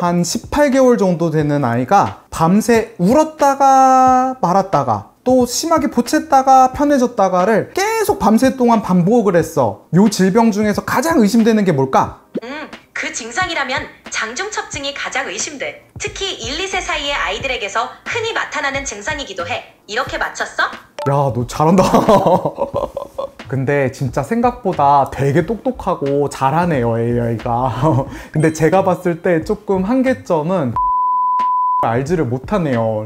한 18개월 정도 되는 아이가 밤새 울었다가 말았다가 또 심하게 보챘다가 편해졌다가를 계속 밤새 동안 반복을 했어. 요 질병 중에서 가장 의심되는 게 뭘까? 그 증상이라면 장중첩증이 가장 의심돼. 특히 1, 2세 사이의 아이들에게서 흔히 나타나는 증상이기도 해. 이렇게 맞췄어? 야, 너 잘한다. 근데 진짜 생각보다 되게 똑똑하고 잘하네요, AI가. 근데 제가 봤을 때 조금 한계점은 알지를 못하네요.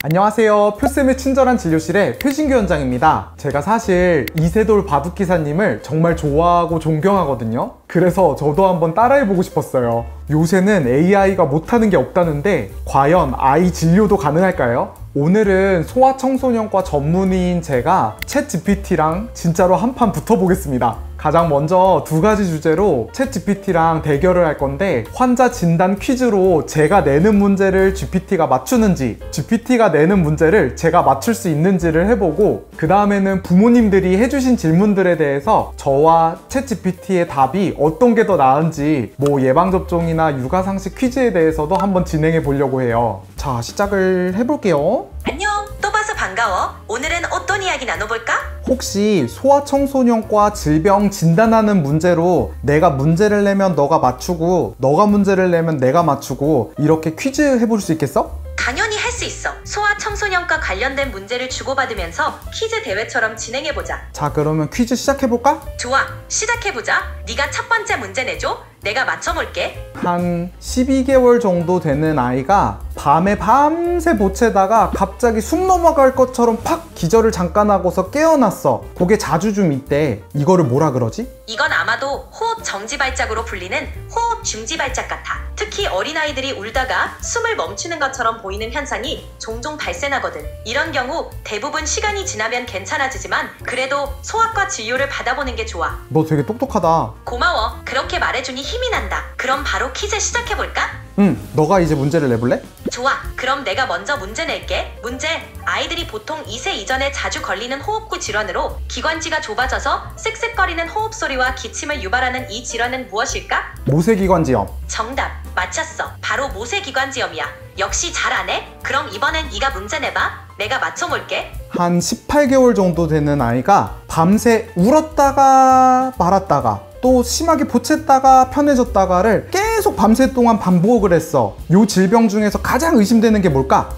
안녕하세요. 표쌤의 친절한 진료실의 표신규 원장입니다. 제가 사실 이세돌 바둑기사님을 정말 좋아하고 존경하거든요. 그래서 저도 한번 따라해보고 싶었어요. 요새는 AI가 못하는 게 없다는데 과연 아이 진료도 가능할까요? 오늘은 소아청소년과 전문의인 제가 챗GPT랑 진짜로 한판 붙어보겠습니다. 가장 먼저 두 가지 주제로 챗GPT랑 대결을 할 건데, 환자 진단 퀴즈로 제가 내는 문제를 GPT가 맞추는지, GPT가 내는 문제를 제가 맞출 수 있는지를 해보고, 그 다음에는 부모님들이 해주신 질문들에 대해서 저와 챗GPT의 답이 어떤 게 더 나은지, 뭐 예방접종이나 육아상식 퀴즈에 대해서도 한번 진행해 보려고 해요. 자, 시작을 해볼게요. 안녕, 또 봐서 반가워. 오늘은 어떤 이야기 나눠볼까? 혹시 소아청소년과 질병 진단하는 문제로 내가 문제를 내면 너가 맞추고, 너가 문제를 내면 내가 맞추고, 이렇게 퀴즈 해볼 수 있겠어? 당연히 할 수 있어. 소아청소년과 관련된 문제를 주고받으면서 퀴즈 대회처럼 진행해보자. 자, 그러면 퀴즈 시작해볼까? 좋아, 시작해보자. 네가 첫 번째 문제 내줘. 내가 맞춰볼게. 한 12개월 정도 되는 아이가 밤에 밤새 보채다가 갑자기 숨 넘어갈 것처럼 팍 기절을 잠깐 하고서 깨어났어. 그게 자주 좀 있대. 이거를 뭐라 그러지? 이건 아마도 호흡 정지 발작으로 불리는 호흡 중지 발작 같아. 특히 어린아이들이 울다가 숨을 멈추는 것처럼 보이는 현상이 종종 발생하거든. 이런 경우 대부분 시간이 지나면 괜찮아지지만 그래도 소아과 진료를 받아보는 게 좋아. 너 되게 똑똑하다. 고마워. 그렇게 말해주니 힘이 난다. 그럼 바로 퀴즈 시작해볼까? 응, 너가 이제 문제를 내볼래? 좋아. 그럼 내가 먼저 문제 낼게. 문제. 아이들이 보통 2세 이전에 자주 걸리는 호흡구 질환으로 기관지가 좁아져서 쓱쓱거리는 호흡 소리와 기침을 유발하는 이 질환은 무엇일까? 모세기관지염. 정답. 맞췄어. 바로 모세기관지염이야. 역시 잘 아네? 그럼 이번엔 네가 문제 내봐. 내가 맞춰볼게. 한 18개월 정도 되는 아이가 밤새 울었다가 말았다가 또 심하게 보챘다가 편해졌다가를 계속 밤새 동안 반복을 했어. 요 질병 중에서 가장 의심되는 게 뭘까?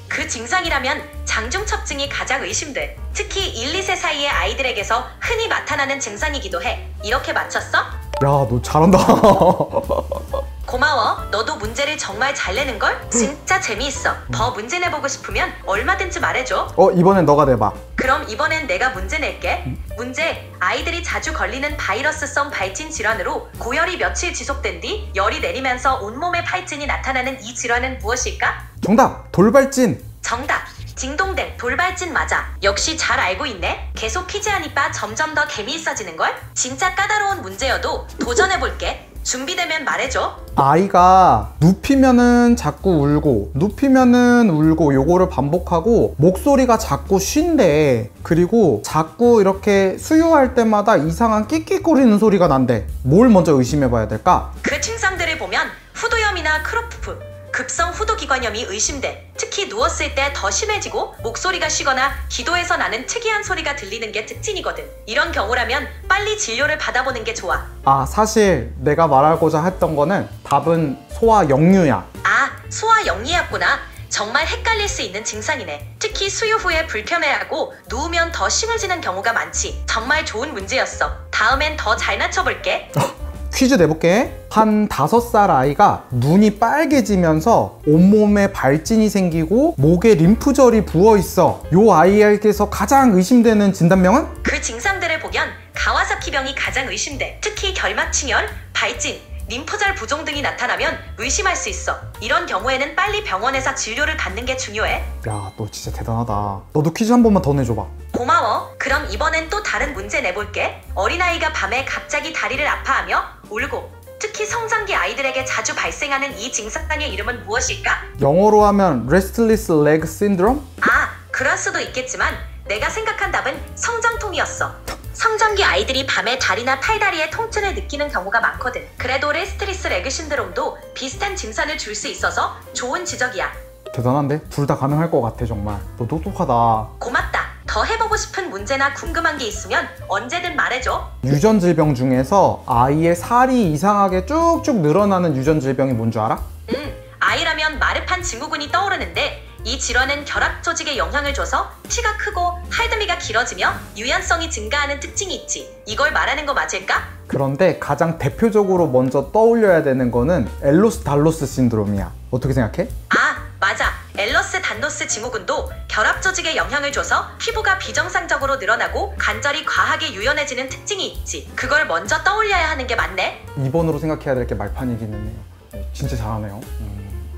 그 증상이라면 장중첩증이 가장 의심돼. 특히 1, 2세 사이의 아이들에게서 흔히 나타나는 증상이기도 해. 이렇게 맞췄어? 야, 너 잘한다. 고마워. 너도 문제를 정말 잘 내는걸? 진짜 재미있어. 더 문제 내보고 싶으면 얼마든지 말해줘. 이번엔 너가 내봐. 그럼 이번엔 내가 문제 낼게. 문제. 아이들이 자주 걸리는 바이러스성 발진 질환으로 고열이 며칠 지속된 뒤 열이 내리면서 온몸에 발진이 나타나는 이 질환은 무엇일까? 정답! 돌발진! 정답! 딩동댕, 돌발진 맞아. 역시 잘 알고 있네. 계속 퀴즈하니까 점점 더 재미있어지는걸? 진짜 까다로운 문제여도 도전해볼게. 준비되면 말해줘. 아이가 눕히면은 자꾸 울고, 눕히면은 울고, 요거를 반복하고 목소리가 자꾸 쉰대. 그리고 자꾸 이렇게 수유할 때마다 이상한 끽끽거리는 소리가 난대. 뭘 먼저 의심해봐야 될까? 그 증상들을 보면 후두염이나 크로프, 급성 후두기관염이 의심돼. 특히 누웠을 때 더 심해지고 목소리가 쉬거나 기도에서 나는 특이한 소리가 들리는 게 특징이거든. 이런 경우라면 빨리 진료를 받아보는 게 좋아. 사실 내가 말하고자 했던 거는 답은 소아역류야. 소아역류였구나. 정말 헷갈릴 수 있는 증상이네. 특히 수유 후에 불편해하고 누우면 더 심해지는 경우가 많지. 정말 좋은 문제였어. 다음엔 더 잘 맞춰볼게. 퀴즈 내볼게. 한 5살 아이가 눈이 빨개지면서 온몸에 발진이 생기고 목에 림프절이 부어있어. 요 아이에게서 가장 의심되는 진단명은? 그 증상들을 보면 가와사키병이 가장 의심돼. 특히 결막침열, 발진, 림프절 부종 등이 나타나면 의심할 수 있어. 이런 경우에는 빨리 병원에서 진료를 받는 게 중요해. 야, 너 진짜 대단하다. 너도 퀴즈 한 번만 더 내줘봐. 고마워. 그럼 이번엔 또 다른 문제 내볼게. 어린아이가 밤에 갑자기 다리를 아파하며 울고, 특히 성장기 아이들에게 자주 발생하는 이 증상의 이름은 무엇일까? 영어로 하면 Restless Leg Syndrome? 그럴 수도 있겠지만 내가 생각한 답은 성장통이었어. 성장기 아이들이 밤에 다리나 팔다리에 통증을 느끼는 경우가 많거든. 그래도 레스트리스 레그 신드롬도 비슷한 증상을 줄 수 있어서 좋은 지적이야. 대단한데? 둘 다 가능할 것 같아. 정말 너 똑똑하다. 고맙다. 더 해보고 싶은 문제나 궁금한 게 있으면 언제든 말해줘. 유전 질병 중에서 아이의 살이 이상하게 쭉쭉 늘어나는 유전 질병이 뭔 줄 알아? 아이라면 마르판 증후군이 떠오르는데 이 질환은 결합 조직에 영향을 줘서 키가 크고 팔다리가 길어지며 유연성이 증가하는 특징이 있지. 이걸 말하는 거 맞을까? 그런데 가장 대표적으로 먼저 떠올려야 되는 거는 엘로스 달로스 신드롬이야. 어떻게 생각해? 아, 맞아. 엘러스 단노스 증후군도 결합 조직에 영향을 줘서 피부가 비정상적으로 늘어나고 관절이 과하게 유연해지는 특징이 있지. 그걸 먼저 떠올려야 하는 게 맞네. 2번으로 생각해야 될 게 말판이기는 해요. 진짜 잘하네요.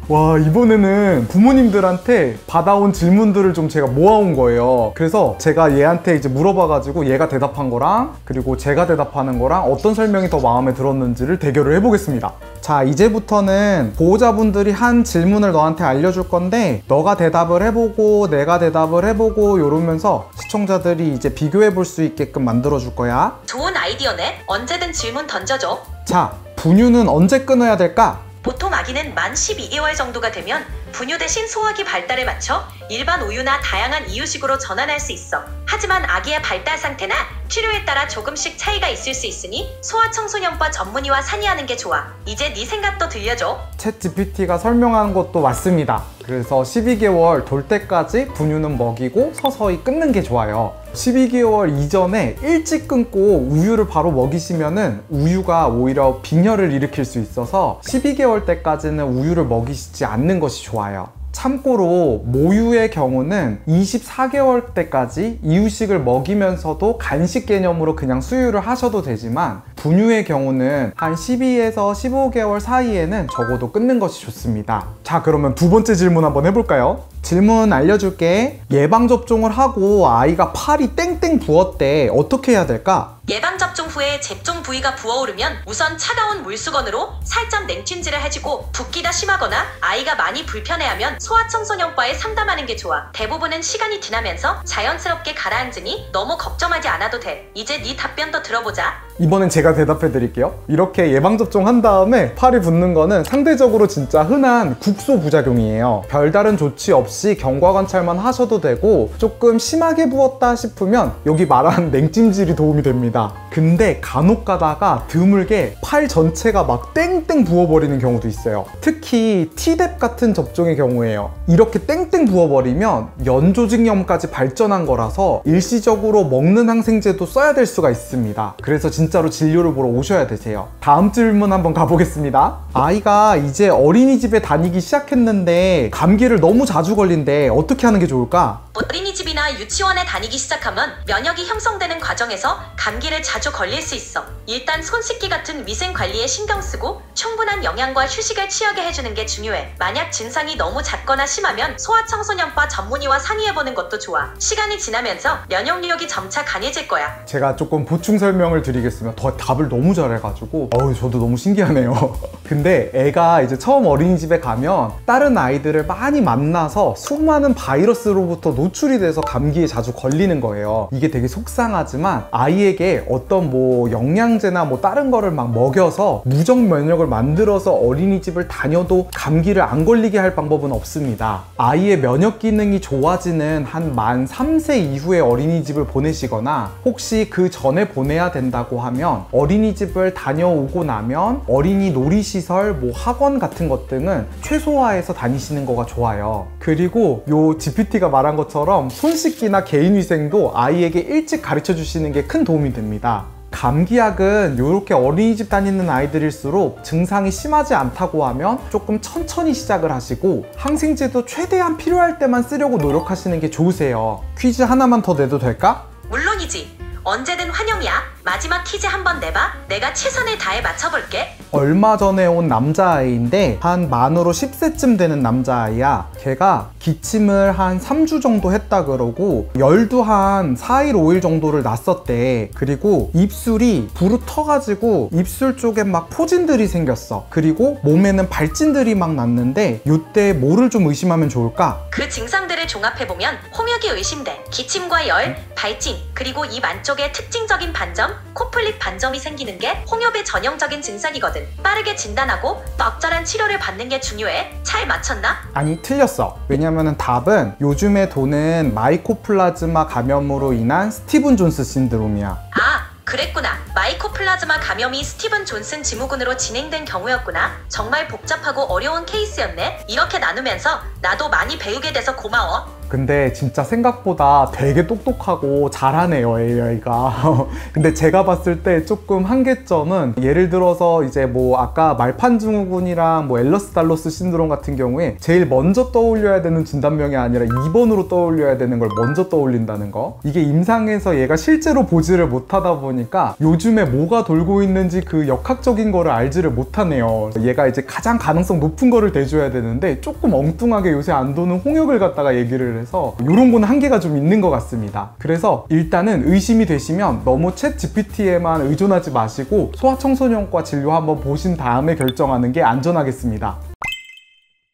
와, 이번에는 부모님들한테 받아온 질문들을 좀 제가 모아온 거예요. 그래서 제가 얘한테 이제 물어봐가지고 얘가 대답한 거랑 그리고 제가 대답하는 거랑 어떤 설명이 더 마음에 들었는지를 대결을 해보겠습니다. 자, 이제부터는 보호자분들이 한 질문을 너한테 알려줄 건데 너가 대답을 해보고 내가 대답을 해보고 이러면서 시청자들이 이제 비교해 볼 수 있게끔 만들어줄 거야. 좋은 아이디어네. 언제든 질문 던져줘. 자, 분유는 언제 끊어야 될까? 보통 아기는 만 12개월 정도가 되면 분유 대신 소화기 발달에 맞춰 일반 우유나 다양한 이유식으로 전환할 수 있어. 하지만 아기의 발달 상태나 필요에 따라 조금씩 차이가 있을 수 있으니 소아청소년과 전문의와 상의하는 게 좋아. 이제 네 생각도 들려줘. 챗 GPT가 설명한 것도 맞습니다. 그래서 12개월 돌 때까지 분유는 먹이고 서서히 끊는 게 좋아요. 12개월 이전에 일찍 끊고 우유를 바로 먹이시면은 우유가 오히려 빈혈을 일으킬 수 있어서 12개월 때까지는 우유를 먹이시지 않는 것이 좋아요. 참고로 모유의 경우는 24개월 때까지 이유식을 먹이면서도 간식 개념으로 그냥 수유를 하셔도 되지만 분유의 경우는 한 12에서 15개월 사이에는 적어도 끊는 것이 좋습니다. 자, 그러면 두 번째 질문 한번 해볼까요? 질문 알려줄게. 예방접종을 하고 아이가 팔이 땡땡 부었대. 어떻게 해야 될까? 예방접종 후에 접종 부위가 부어오르면 우선 차가운 물수건으로 살짝 냉찜질을 해주고 붓기가 심하거나 아이가 많이 불편해하면 소아청소년과에 상담하는 게 좋아. 대부분은 시간이 지나면서 자연스럽게 가라앉으니 너무 걱정하지 않아도 돼. 이제 네 답변도 들어보자. 이번엔 제가 대답해 드릴게요. 이렇게 예방접종 한 다음에 팔이 붓는 거는 상대적으로 진짜 흔한 국소 부작용이에요. 별다른 조치 없이 경과 관찰만 하셔도 되고 조금 심하게 부었다 싶으면 여기 말한 냉찜질이 도움이 됩니다. 근데 간혹 가다가 드물게 팔 전체가 막 땡땡 부어버리는 경우도 있어요. 특히 T뎁 같은 접종의 경우에요. 이렇게 땡땡 부어버리면 연조직염까지 발전한 거라서 일시적으로 먹는 항생제도 써야 될 수가 있습니다. 그래서 진짜로 진료를 보러 오셔야 되세요. 다음 질문 한번 가보겠습니다. 아이가 이제 어린이집에 다니기 시작했는데 감기를 너무 자주 걸린대. 어떻게 하는 게 좋을까? 어린이집이나 유치원에 다니기 시작하면 면역이 형성되는 과정에서 감기를 자주 걸릴 수 있어. 일단 손 씻기 같은 위생 관리에 신경 쓰고 충분한 영양과 휴식을 취하게 해주는 게 중요해. 만약 증상이 너무 잦거나 심하면 소아청소년과 전문의와 상의해보는 것도 좋아. 시간이 지나면서 면역력이 점차 강해질 거야. 제가 조금 보충 설명을 드리겠습니다. 더 답을 너무 잘해가지고 저도 너무 신기하네요. 근데 애가 이제 처음 어린이집에 가면 다른 아이들을 많이 만나서 수많은 바이러스로부터 노출이 돼서 감기에 자주 걸리는 거예요. 이게 되게 속상하지만 아이에게 어떤 뭐 영양제나 뭐 다른 거를 막 먹여서 무적 면역을 만들어서 어린이집을 다녀도 감기를 안 걸리게 할 방법은 없습니다. 아이의 면역 기능이 좋아지는 한 만 3세 이후에 어린이집을 보내시거나 혹시 그 전에 보내야 된다고 하면 어린이집을 다녀오고 나면 어린이 놀이시설, 뭐 학원 같은 것 등은 최소화해서 다니시는 거가 좋아요. 그리고 요 GPT가 말한 것처럼 손 씻기나 개인위생도 아이에게 일찍 가르쳐 주시는 게 큰 도움이 됩니다. 감기약은 이렇게 어린이집 다니는 아이들일수록 증상이 심하지 않다고 하면 조금 천천히 시작을 하시고 항생제도 최대한 필요할 때만 쓰려고 노력하시는 게 좋으세요. 퀴즈 하나만 더 내도 될까? 물론이지. 언제든 환영이야. 마지막 퀴즈 한번 내봐. 내가 최선을 다해 맞춰볼게. 얼마 전에 온 남자아이인데 한 만으로 10세쯤 되는 남자아이야. 걔가 기침을 한 3주 정도 했다 그러고 열도 한 4일, 5일 정도를 났었대. 그리고 입술이 부르터가지고 입술 쪽에 막 포진들이 생겼어. 그리고 몸에는 발진들이 막 났는데 이때 뭐를 좀 의심하면 좋을까? 그 증상들을 종합해보면 홍역이 의심돼. 기침과 열, 발진, 그리고 입 안쪽에 특징적인 반점, 코플립 반점이 생기는 게 홍역의 전형적인 증상이거든. 빠르게 진단하고 적절한 치료를 받는 게 중요해. 잘 맞췄나? 아니, 틀렸어. 왜냐면은 답은 요즘에 도는 마이코플라즈마 감염으로 인한 스티븐 존스 신드롬이야. 아, 그랬구나. 마이코플라즈마 감염이 스티븐 존슨 증후군으로 진행된 경우였구나. 정말 복잡하고 어려운 케이스였네. 이렇게 나누면서 나도 많이 배우게 돼서 고마워. 근데 진짜 생각보다 되게 똑똑하고 잘하네요, AI가. 근데 제가 봤을 때 조금 한계점은 예를 들어서 이제 뭐 아까 말판증후군이랑 뭐 엘러스달러스 신드롬 같은 경우에 제일 먼저 떠올려야 되는 진단명이 아니라 2번으로 떠올려야 되는 걸 먼저 떠올린다는 거. 이게 임상에서 얘가 실제로 보지를 못하다 보니까 요즘에 뭐가 돌고 있는지 그 역학적인 거를 알지를 못하네요. 얘가 이제 가장 가능성 높은 거를 대줘야 되는데 조금 엉뚱하게 요새 안 도는 홍역을 갖다가 얘기를 해서 이런 건 한계가 좀 있는 것 같습니다. 그래서 일단은 의심이 되시면 너무 챗 GPT에만 의존하지 마시고 소아청소년과 진료 한번 보신 다음에 결정하는 게 안전하겠습니다.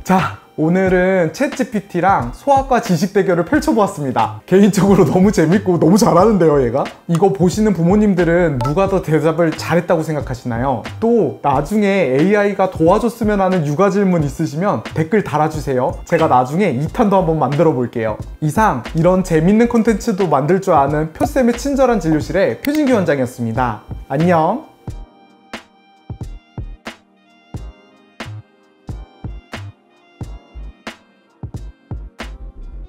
자, 오늘은 챗 GPT랑 소아과 지식 대결을 펼쳐보았습니다. 개인적으로 너무 재밌고 너무 잘하는데요, 얘가? 이거 보시는 부모님들은 누가 더 대답을 잘했다고 생각하시나요? 또 나중에 AI가 도와줬으면 하는 육아 질문 있으시면 댓글 달아주세요. 제가 나중에 2탄도 한번 만들어 볼게요. 이상 이런 재밌는 콘텐츠도 만들 줄 아는 표쌤의 친절한 진료실의 표진규 원장이었습니다. 안녕.